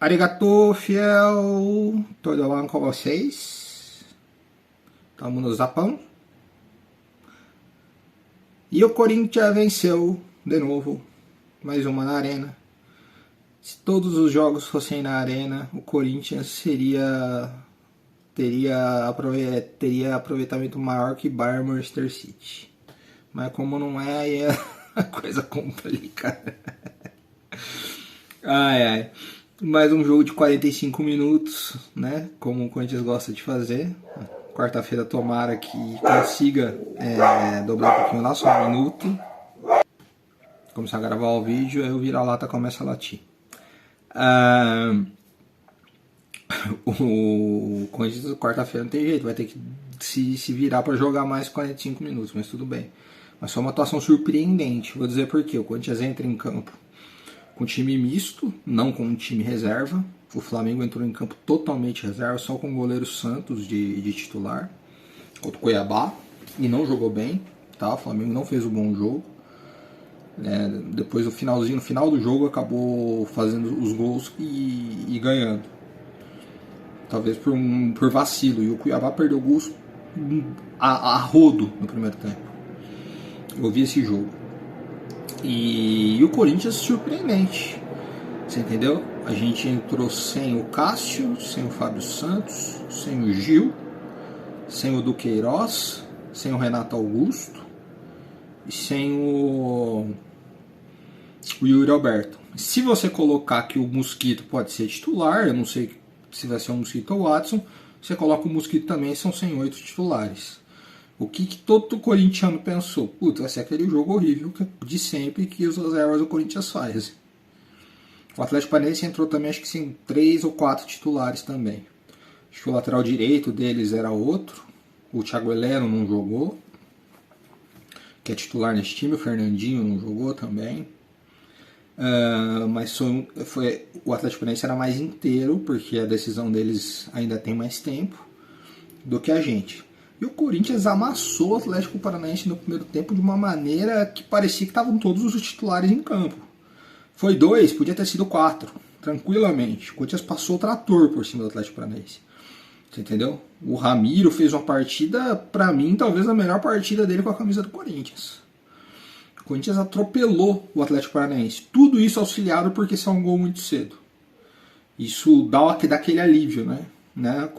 Arigato, fiel! Tudo bom com vocês? Estamos no Japão. E o Corinthians venceu de novo, mais uma na Arena. Se todos os jogos fossem na Arena, o Corinthians teria aproveitamento maior que Bayern e Manchester City. Mas como não é, aí é a coisa complicada. Ai. Mais um jogo de 45 minutos, né? Como o Corinthians gosta de fazer. Quarta-feira tomara que consiga dobrar um pouquinho lá, só um minuto. Começar a gravar o vídeo, aí o vira-lata começa a latir. O Corinthians quarta-feira não tem jeito, vai ter que se virar para jogar mais 45 minutos, mas tudo bem. Mas foi uma atuação surpreendente, vou dizer por quê. O Corinthians entra em campo com time misto, não com um time reserva. O Flamengo entrou em campo totalmente reserva, só com o goleiro Santos de titular, contra o Cuiabá, e não jogou bem, tá? O Flamengo não fez um bom jogo. Depois no final do jogo acabou fazendo os gols e ganhando. Talvez por vacilo, e o Cuiabá perdeu gols a rodo no primeiro tempo. Eu vi esse jogo. E o Corinthians surpreendente, você entendeu? A gente entrou sem o Cássio, sem o Fábio Santos, sem o Gil, sem o Duqueiroz, sem o Renato Augusto e sem o Yuri Alberto. Se você colocar que o Mosquito pode ser titular, eu não sei se vai ser o Mosquito ou o Watson, você coloca o Mosquito também, são 108 titulares. O que todo corintiano pensou? Puta, vai ser aquele jogo horrível de sempre que os reservas do Corinthians fazem. O Atlético Paranaense entrou também, acho que sim, 3 ou 4 titulares também. Acho que o lateral direito deles era outro. O Thiago Heleno não jogou, que é titular nesse time. O Fernandinho não jogou também. Mas o Atlético Paranaense era mais inteiro, porque a decisão deles ainda tem mais tempo do que a gente. E o Corinthians amassou o Atlético Paranaense no primeiro tempo de uma maneira que parecia que estavam todos os titulares em campo. Foi 2, podia ter sido 4, tranquilamente. O Corinthians passou o trator por cima do Atlético Paranaense. Você entendeu? O Ramiro fez uma partida, pra mim, talvez a melhor partida dele com a camisa do Corinthians. O Corinthians atropelou o Atlético Paranaense. Tudo isso auxiliado porque saiu um gol muito cedo. Isso dá aquele alívio, né?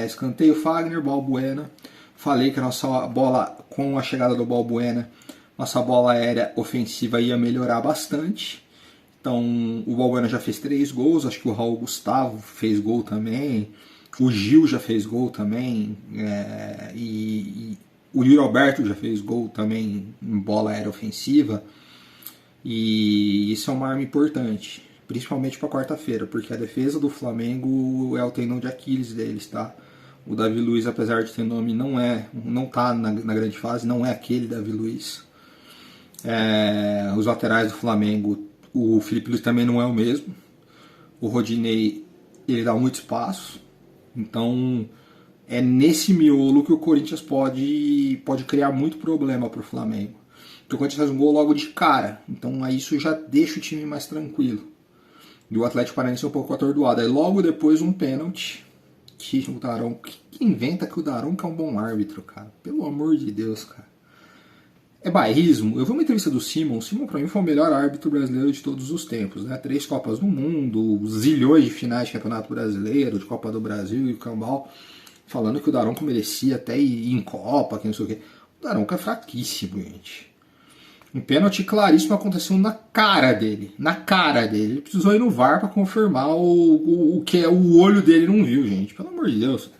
Escanteio, Fagner, Balbuena. Falei que a nossa bola, com a chegada do Balbuena, nossa bola aérea ofensiva ia melhorar bastante. Então o Balbuena já fez 3 gols, acho que o Raul Gustavo fez gol também, o Gil já fez gol também, e o Yuri Alberto já fez gol também em bola aérea ofensiva. E isso é uma arma importante, principalmente para quarta-feira, porque a defesa do Flamengo é o tendão de Aquiles deles, tá? O Davi Luiz, apesar de ter nome, não tá na grande fase, não é aquele Davi Luiz. Os laterais do Flamengo, o Felipe Luiz também não é o mesmo. O Rodinei, ele dá muito espaço. Então, é nesse miolo que o Corinthians pode criar muito problema para o Flamengo. Porque o Corinthians faz um gol logo de cara. Então, aí isso já deixa o time mais tranquilo. E o Atlético Paranaense é um pouco atordoado. Aí logo depois um pênalti. Que o Daronco, que inventa que o Daronco é um bom árbitro, cara. Pelo amor de Deus, cara. É bairrismo. Eu vi uma entrevista do Simon. O Simon, pra mim, foi o melhor árbitro brasileiro de todos os tempos, né? 3 Copas do Mundo, zilhões de finais de Campeonato Brasileiro, de Copa do Brasil e o Cambal, falando que o Daronco merecia até ir em Copa, que não sei o quê. O Daronco é fraquíssimo, gente. Um pênalti claríssimo aconteceu na cara dele. Na cara dele. Ele precisou ir no VAR pra confirmar o que o olho dele não viu, gente. Pelo amor de Deus.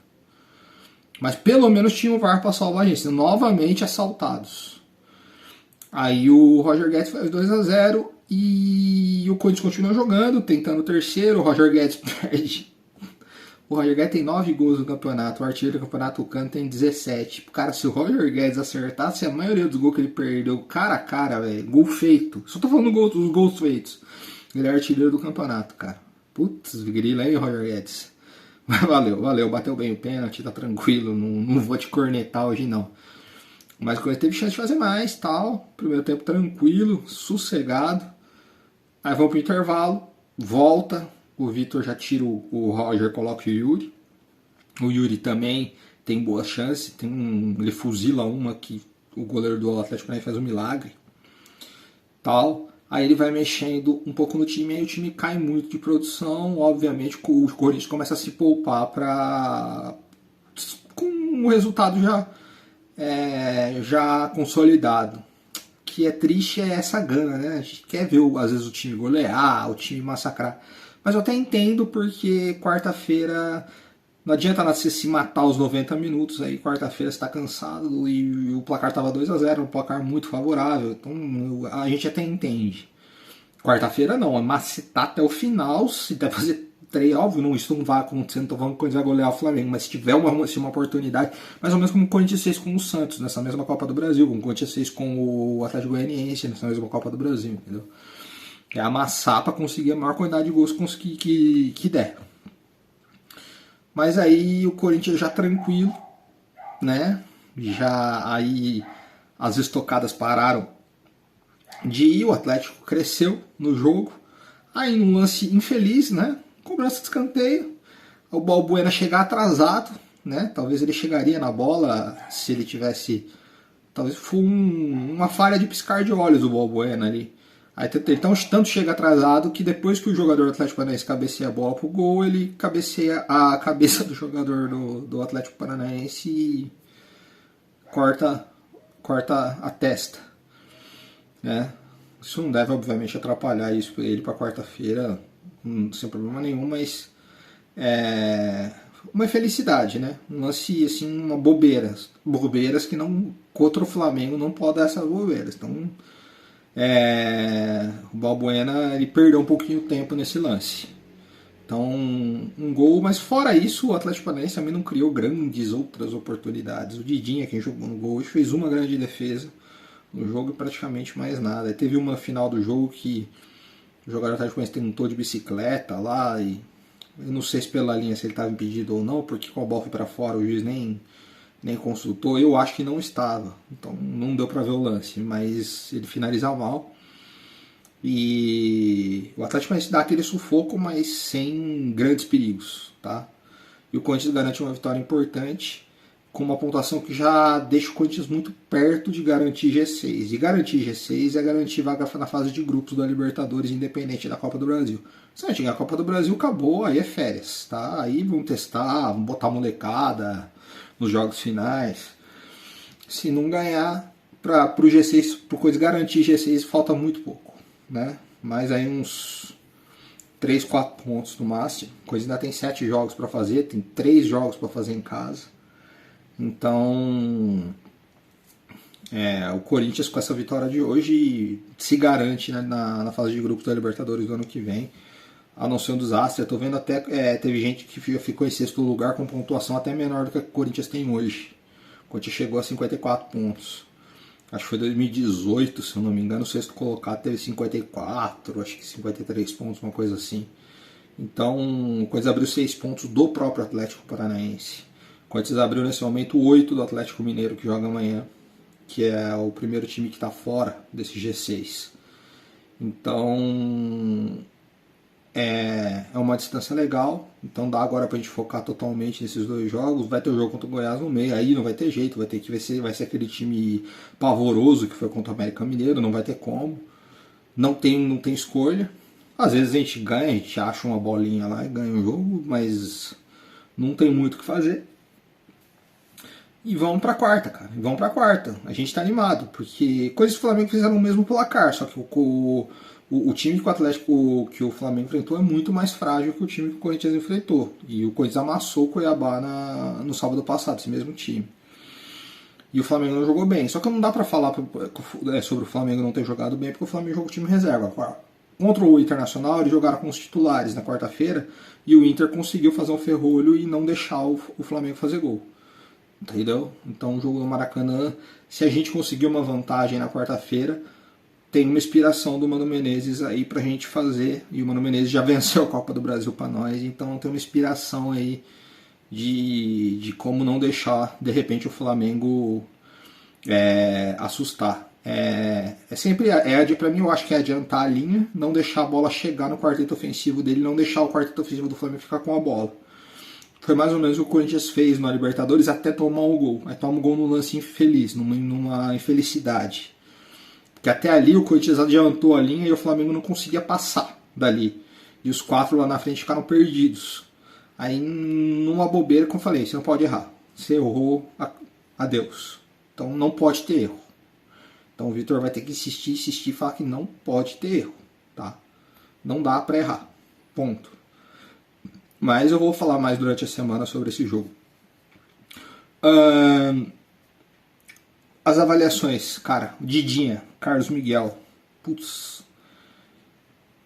Mas pelo menos tinha o VAR pra salvar a gente. Novamente assaltados. Aí o Roger Guedes faz 2-0 e o Corinthians continua jogando, tentando o terceiro. O Roger Guedes perde. O Roger Guedes tem 9 gols no campeonato, o artilheiro do campeonato, o Cano, tem 17. Cara, se o Roger Guedes acertasse a maioria dos gols que ele perdeu cara a cara, velho, gol feito. Só tô falando dos gols feitos. Ele é artilheiro do campeonato, cara. Putz, grila aí, Roger Guedes. Mas valeu, bateu bem o pênalti, tá tranquilo, não vou te cornetar hoje não. Mas o Corinthians teve chance de fazer mais, tal. Primeiro tempo tranquilo, sossegado. Aí vamos pro intervalo, volta. o Vitor já tira o Roger, coloca o Yuri. O Yuri também tem boa chance, ele fuzila uma que o goleiro do Atlético Paranaense faz um milagre. Tal. Aí ele vai mexendo um pouco no time, aí o time cai muito de produção. Obviamente o Corinthians começa a se poupar com o resultado já consolidado. O que é triste é essa gana, né? A gente quer ver às vezes o time golear, o time massacrar. Mas eu até entendo, porque quarta-feira não adianta você se matar os 90 minutos, aí quarta-feira você está cansado e o placar estava 2-0, um placar muito favorável, então a gente até entende. Quarta-feira não, é macetar até o final, se der pra fazer 3, óbvio, não, isso não vai acontecer, não tô falando que o Corinthians vai golear o Flamengo, mas se tiver uma oportunidade, mais ou menos como o Corinthians fez com o Santos, nessa mesma Copa do Brasil, como o Corinthians fez com o Atlético Goianiense, nessa mesma Copa do Brasil, entendeu? É amassar para conseguir a maior quantidade de gols que der. Mas aí o Corinthians já tranquilo, né? Já aí as estocadas pararam de ir, o Atlético cresceu no jogo. Aí num lance infeliz, né? Cobrança de escanteio, o Balbuena chegar atrasado, né? Talvez ele chegaria na bola se ele tivesse. Talvez foi uma falha de piscar de olhos o Balbuena ali. Aí então tanto chega atrasado que depois que o jogador do Atlético Paranaense cabeceia a bola pro gol, ele cabeceia a cabeça do jogador do Atlético Paranaense e corta a testa, né? Isso não deve, obviamente, atrapalhar isso ele para quarta-feira, sem problema nenhum, mas é uma infelicidade, né? Um lance, assim, uma bobeiras que não, contra o Flamengo não pode dar essas bobeiras. Então, o Balbuena, ele perdeu um pouquinho de tempo nesse lance. Então, um gol, mas fora isso, o Atlético Paranaense também não criou grandes outras oportunidades. O Didinha, quem jogou no gol, fez uma grande defesa no jogo e praticamente mais nada. Teve uma final do jogo que o jogador do Atlético Paranaense tentou de bicicleta lá, e eu não sei se pela linha se ele estava impedido ou não, porque com a bola foi para fora o juiz nem consultou. Eu acho que não estava, então não deu para ver o lance, mas ele finaliza mal. E o Atlético Paranaense dá aquele sufoco, mas sem grandes perigos, tá? E o Corinthians garante uma vitória importante, com uma pontuação que já deixa o Corinthians muito perto de garantir G6. E garantir G6 é garantir vaga na fase de grupos da Libertadores, independente da Copa do Brasil. Se não chegar a Copa do Brasil, acabou, aí é férias, tá? Aí vamos testar, vamos botar molecada nos jogos finais. Se não ganhar, para o G6, para o Corinthians garantir G6, falta muito pouco, né? Mas aí uns 3, 4 pontos no máximo. O Corinthians ainda tem 7 jogos para fazer, tem 3 jogos para fazer em casa. Então, o Corinthians com essa vitória de hoje se garante, né, na fase de grupos da Libertadores do ano que vem. A não ser um desastre. Eu tô vendo até teve gente que ficou em sexto lugar com pontuação até menor do que o Corinthians tem hoje. O Corinthians chegou a 54 pontos. Acho que foi 2018, se eu não me engano, o sexto colocado teve 54, acho que 53 pontos, uma coisa assim. Então, o Corinthians abriu 6 pontos do próprio Atlético Paranaense. O Corinthians abriu nesse momento 8 do Atlético Mineiro, que joga amanhã, que é o primeiro time que está fora desse G6. Então, é uma distância legal. Então dá agora pra gente focar totalmente nesses 2 jogos. Vai ter o jogo contra o Goiás no meio, aí não vai ter jeito, vai ser aquele time pavoroso que foi contra o América Mineiro, não vai ter como. Não tem escolha. Às vezes a gente ganha, a gente acha uma bolinha lá e ganha o jogo, mas não tem muito o que fazer. E vamos pra quarta, cara. Vamos pra quarta. A gente tá animado, porque coisas que o Flamengo fizeram no mesmo placar, só que o time que o Atlético, que o Flamengo enfrentou é muito mais frágil que o time que o Corinthians enfrentou. E o Corinthians amassou o Cuiabá no sábado passado, esse mesmo time. E o Flamengo não jogou bem. Só que não dá pra falar sobre o Flamengo não ter jogado bem, porque o Flamengo jogou time reserva. Contra o Internacional, eles jogaram com os titulares na quarta-feira, e o Inter conseguiu fazer um ferrolho e não deixar o Flamengo fazer gol. Entendeu? Então o jogo no Maracanã, se a gente conseguir uma vantagem na quarta-feira, tem uma inspiração do Mano Menezes aí pra gente fazer, e o Mano Menezes já venceu a Copa do Brasil pra nós, então tem uma inspiração aí de como não deixar de repente o Flamengo assustar. É sempre, para mim eu acho que é adiantar a linha, não deixar a bola chegar no quarteto ofensivo dele, não deixar o quarteto ofensivo do Flamengo ficar com a bola. Foi mais ou menos o que o Corinthians fez na Libertadores até tomar o gol. Aí toma o gol num lance infeliz, numa infelicidade. Porque até ali o Corinthians adiantou a linha e o Flamengo não conseguia passar dali. E os 4 lá na frente ficaram perdidos. Aí numa bobeira, como eu falei, você não pode errar. Você errou, adeus. Então não pode ter erro. Então o Vitor vai ter que insistir e falar que não pode ter erro. Tá? Não dá pra errar. Ponto. Mas eu vou falar mais durante a semana sobre esse jogo. As avaliações, cara. Didinha, Carlos Miguel. Putz.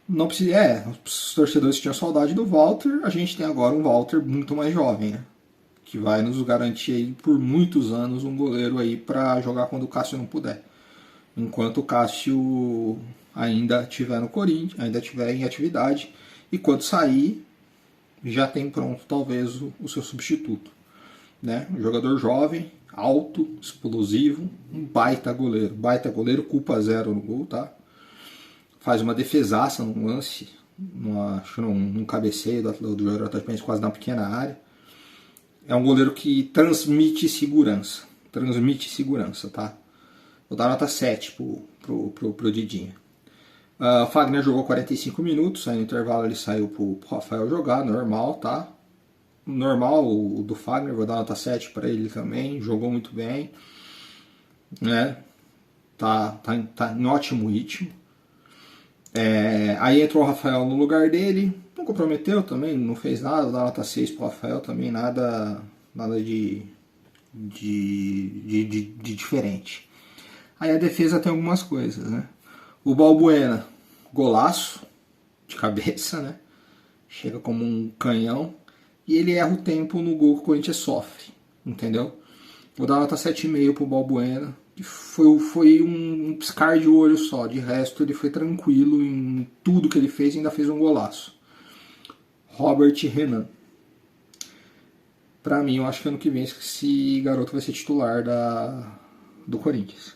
Não precisa. Os torcedores tinham saudade do Walter. A gente tem agora um Walter muito mais jovem, né? Que vai nos garantir aí por muitos anos um goleiro aí pra jogar quando o Cássio não puder. Enquanto o Cássio ainda estiver no Corinthians, ainda estiver em atividade. E quando sair, já tem pronto talvez o seu substituto. Né? Um jogador jovem, alto, explosivo, um baita goleiro, culpa zero no gol, tá? Faz uma defesaça num lance, num cabeceio do jogador atacante quase na pequena área. É um goleiro que transmite segurança, tá? Vou dar nota 7 pro Didinha. O Fagner jogou 45 minutos, aí no intervalo ele saiu pro Rafael jogar, normal, tá? Normal o do Fagner, vou dar nota 7 para ele também, jogou muito bem, né? Tá em ótimo ritmo. Aí entrou o Rafael no lugar dele, não comprometeu também, não fez nada, vou dar nota 6 pro Rafael também, nada de diferente. Aí a defesa tem algumas coisas, né? O Balbuena, golaço de cabeça, né? Chega como um canhão. E ele erra o tempo no gol que o Corinthians sofre, entendeu? Vou dar nota 7,5 pro Balbuena, que foi um piscar de olho só. De resto, ele foi tranquilo em tudo que ele fez e ainda fez um golaço. Robert Renan. Pra mim, eu acho que ano que vem esse garoto vai ser titular do Corinthians.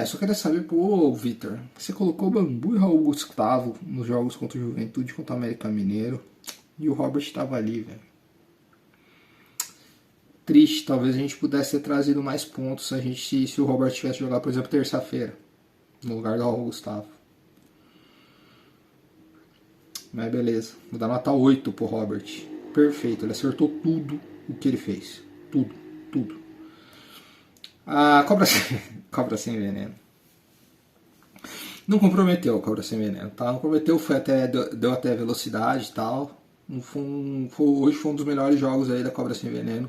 Só queria saber, pô, Vitor, você colocou Bambu e Raul Gustavo nos jogos contra o Juventude, contra o América Mineiro, e o Robert estava ali, velho. Triste, talvez a gente pudesse ter trazido mais pontos se o Robert tivesse jogado, por exemplo, terça-feira, no lugar do Raul Gustavo. Mas beleza, vou dar nota 8 pro Robert. Perfeito, ele acertou tudo o que ele fez. Tudo. A Cobra Sem Veneno. Não comprometeu a Cobra Sem Veneno, tá? Não comprometeu, deu até velocidade e tal. Hoje foi um dos melhores jogos aí da Cobra Sem Veneno.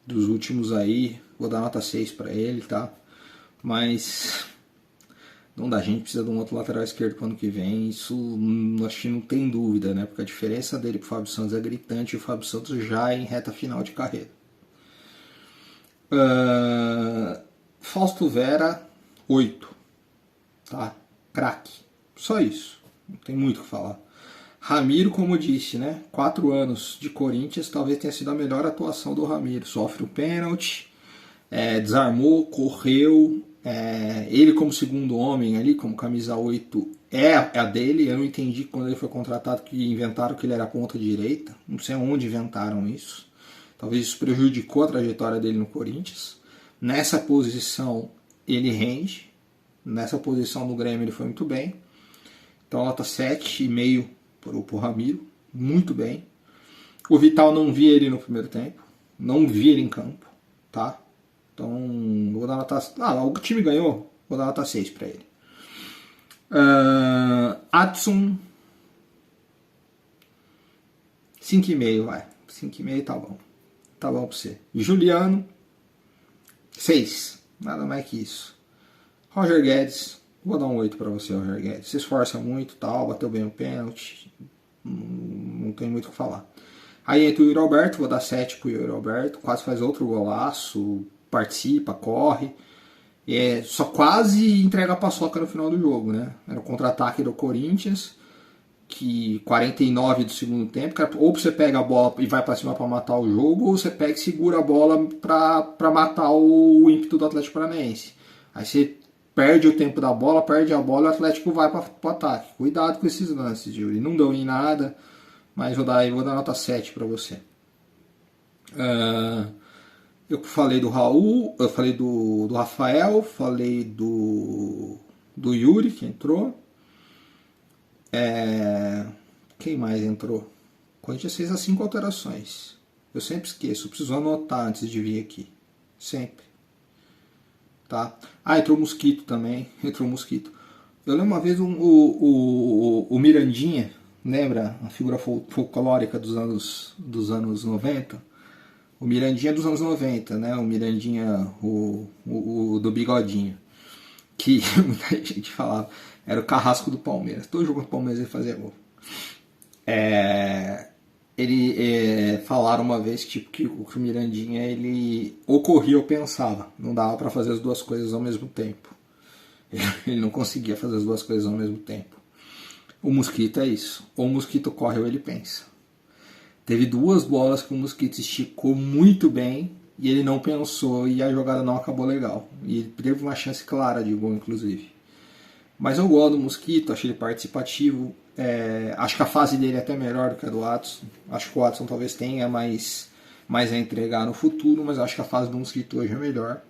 Dos últimos aí. Vou dar nota 6 pra ele, tá? Mas não dá, a gente precisa de um outro lateral esquerdo pro ano que vem. Isso acho que não tem dúvida, né? Porque a diferença dele pro Fábio Santos é gritante e o Fábio Santos já em reta final de carreira. Fausto Vera, 8. Tá? Craque. Só isso. Não tem muito o que falar. Ramiro, como eu disse, né? 4 anos de Corinthians, talvez tenha sido a melhor atuação do Ramiro. Sofre o pênalti, desarmou, correu. Ele como segundo homem ali, como camisa 8, é a dele. Eu não entendi quando ele foi contratado que inventaram que ele era ponta direita. Não sei onde inventaram isso. Talvez isso prejudicou a trajetória dele no Corinthians. Nessa posição ele rende. Nessa posição no Grêmio ele foi muito bem. Então nota 7,5 pro Ramiro. Muito bem. O Vital não vi ele no primeiro tempo. Não vi ele em campo. Tá? Então vou dar nota... o time ganhou. Vou dar nota 6 para ele. Adson 5,5 vai. 5,5 tá bom. Tá bom pra você. Juliano 6. Nada mais que isso. Roger Guedes, vou dar um 8 pra você, Roger Guedes. Se esforça muito, tal, bateu bem o pênalti. Não tem muito o que falar. Aí entra o Yuri Alberto, vou dar 7 pro Yuri Alberto. Quase faz outro golaço, participa, corre. Só quase entrega a paçoca no final do jogo, né? Era o contra-ataque do Corinthians, que 49 do segundo tempo, ou você pega a bola e vai pra cima pra matar o jogo, ou você pega e segura a bola pra matar o ímpeto do Atlético Paranaense. Aí você perde o tempo da bola, perde a bola e o Atlético vai para o ataque. Cuidado com esses lances, Yuri. Não deu em nada, mas vou dar nota 7 para você. Eu falei do Raul, eu falei do Rafael, falei do Yuri, que entrou. Quem mais entrou? O Corinthians fez as 5 alterações. Eu sempre esqueço, preciso anotar antes de vir aqui. Sempre. Tá? Entrou o Mosquito também. Entrou o Mosquito. Eu lembro uma vez o Mirandinha, lembra? A figura folclórica dos anos 90? O Mirandinha dos anos 90, né? O Mirandinha, o do bigodinho. Que muita gente falava. Era o carrasco do Palmeiras. Todo jogo do Palmeiras ele fazia gol. Falaram uma vez tipo, que o Mirandinha ele ou corria ou pensava. Não dava para fazer as duas coisas ao mesmo tempo. Ele não conseguia fazer as duas coisas ao mesmo tempo. O Mosquito é isso. Ou o Mosquito corre ou ele pensa. Teve 2 bolas que o Mosquito esticou muito bem e ele não pensou e a jogada não acabou legal. E ele teve uma chance clara de gol, inclusive. Mas eu gosto do Mosquito, achei ele participativo. Acho que a fase dele é até melhor do que a do Watson. Acho que o Watson talvez tenha mais a entregar no futuro, mas acho que a fase do Mosquito hoje é melhor.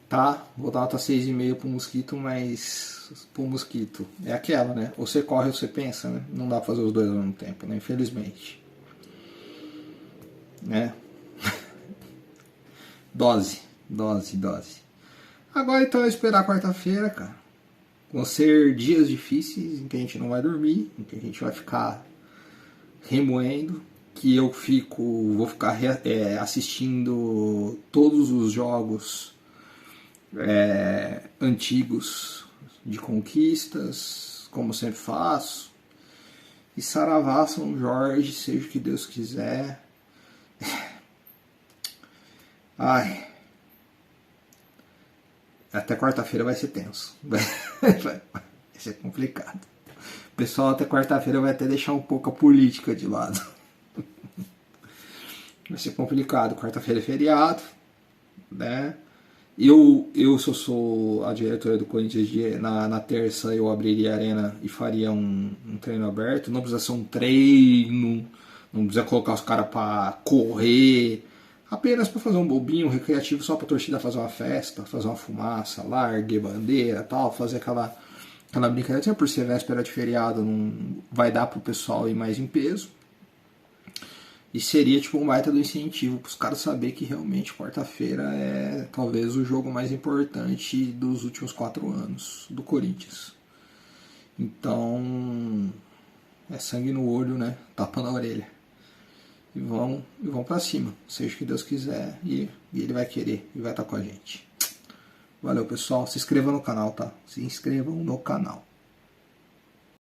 Tá? Vou dar nota 6,5 pro Mosquito, mas pro Mosquito é aquela, né? Ou você corre ou você pensa, né? Não dá pra fazer os dois ao mesmo tempo, né? Infelizmente. Né? Dose. Agora então é esperar quarta-feira, cara. Vão ser dias difíceis em que a gente não vai dormir, em que a gente vai ficar remoendo, que eu vou ficar assistindo todos os jogos antigos de conquistas, como sempre faço. E saravá São Jorge, seja o que Deus quiser. Até quarta-feira vai ser tenso. Vai ser complicado. O pessoal até quarta-feira vai até deixar um pouco a política de lado. Vai ser complicado. Quarta-feira é feriado, né? Se eu sou a diretora do Corinthians, na terça eu abriria a arena e faria um treino aberto. Não precisa ser um treino, não precisa colocar os caras para correr, apenas para fazer um bobinho recreativo, só para a torcida fazer uma festa, fazer uma fumaça, largue bandeira, tal, fazer aquela brincadeira. Até por ser véspera de feriado, não vai dar pro pessoal ir mais em peso. E seria tipo um baita do incentivo para os caras saberem que realmente quarta-feira é talvez o jogo mais importante dos últimos 4 anos do Corinthians. Então é sangue no olho, né? Tapa na orelha. E vão para cima, seja o que Deus quiser, e Ele vai querer e vai estar com a gente. Valeu, pessoal. Se inscrevam no canal, tá? Se inscrevam no canal.